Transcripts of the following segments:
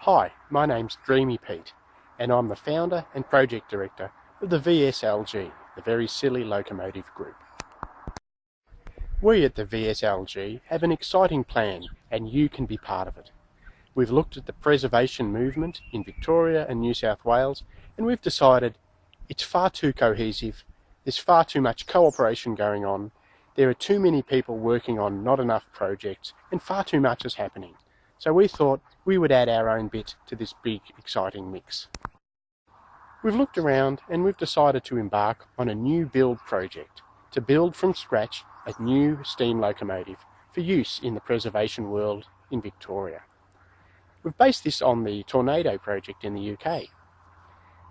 Hi, my name's Dreamy Pete, and I'm the founder and project director of the VSLG, the Very Silly Locomotive Group. We at the VSLG have an exciting plan, and you can be part of it. We've looked at the preservation movement in Victoria and New South Wales, and we've decided it's far too cohesive, there's far too much cooperation going on, there are too many people working on not enough projects, and far too much is happening. So we thought we would add our own bit to this big, exciting mix. We've looked around and we've decided to embark on a new build project to build from scratch a new steam locomotive for use in the preservation world in Victoria. We've based this on the Tornado project in the UK.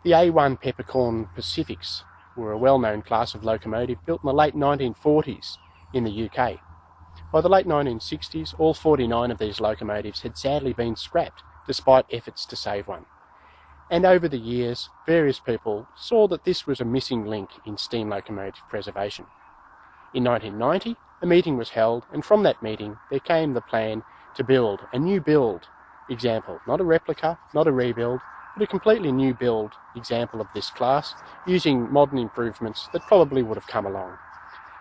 The A1 Peppercorn Pacifics were a well-known class of locomotive built in the late 1940s in the UK. By the late 1960s, all 49 of these locomotives had sadly been scrapped, despite efforts to save one. And over the years, various people saw that this was a missing link in steam locomotive preservation. In 1990, a meeting was held, and from that meeting, there came the plan to build a new build example, not a replica, not a rebuild, but a completely new build example of this class, using modern improvements that probably would have come along.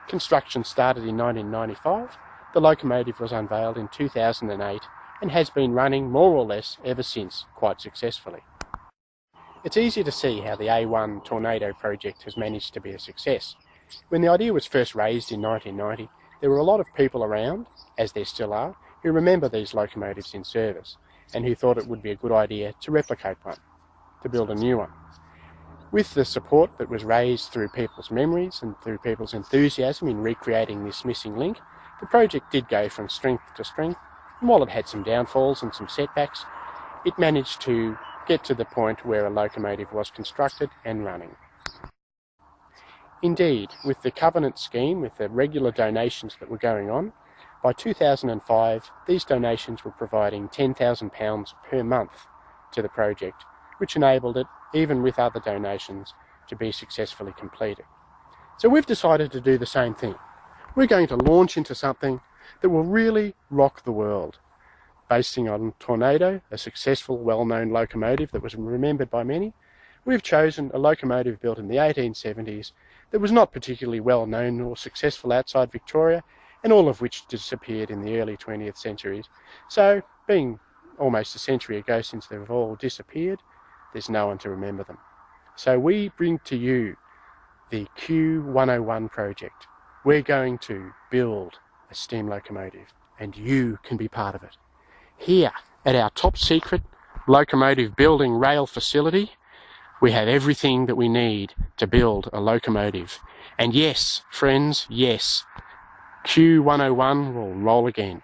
Construction started in 1995. The locomotive was unveiled in 2008 and has been running more or less ever since, quite successfully. It's easy to see how the A1 Tornado project has managed to be a success. When the idea was first raised in 1990, there were a lot of people around, as there still are, who remember these locomotives in service and who thought it would be a good idea to replicate one, to build a new one. With the support that was raised through people's memories and through people's enthusiasm in recreating this missing link, the project did go from strength to strength, and while it had some downfalls and some setbacks, it managed to get to the point where a locomotive was constructed and running. Indeed, with the Covenant scheme, with the regular donations that were going on, by 2005 these donations were providing £10,000 per month to the project, which enabled it, even with other donations, to be successfully completed. So we've decided to do the same thing. We're going to launch into something that will really rock the world. Basing on Tornado, a successful, well-known locomotive that was remembered by many, we've chosen a locomotive built in the 1870s that was not particularly well-known or successful outside Victoria, and all of which disappeared in the early 20th centuries. So, being almost a century ago since they've all disappeared, there's no one to remember them. So we bring to you the Q101 project. We're going to build a steam locomotive, and you can be part of it. Here at our top secret locomotive building rail facility, we have everything that we need to build a locomotive. And yes, friends, yes, Q101 will roll again.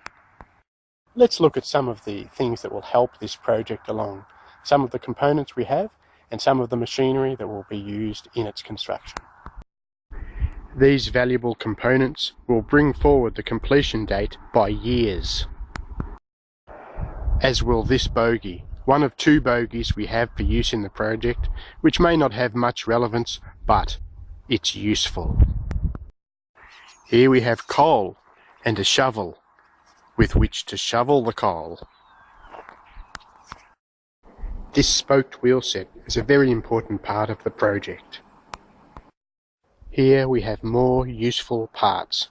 Let's look at some of the things that will help this project along, some of the components we have, and some of the machinery that will be used in its construction. These valuable components will bring forward the completion date by years. As will this bogie, one of two bogies we have for use in the project, which may not have much relevance, but it's useful. Here we have coal and a shovel with which to shovel the coal. This spoked wheel set is a very important part of the project. Here we have more useful parts.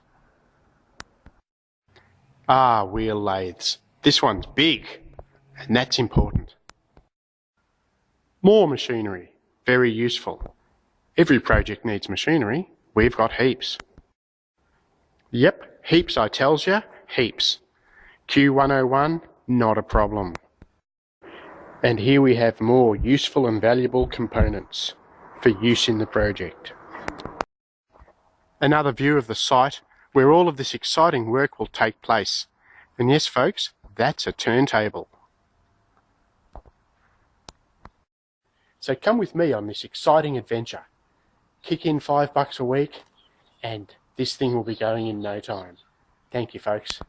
Wheel lathes. This one's big, and that's important. More machinery. Very useful. Every project needs machinery. We've got heaps. Yep, heaps I tells ya, heaps. Q101, not a problem. And here we have more useful and valuable components for use in the project. Another view of the site where all of this exciting work will take place. And yes, folks, that's a turntable. So come with me on this exciting adventure. Kick in $5 a week and this thing will be going in no time. Thank you, folks.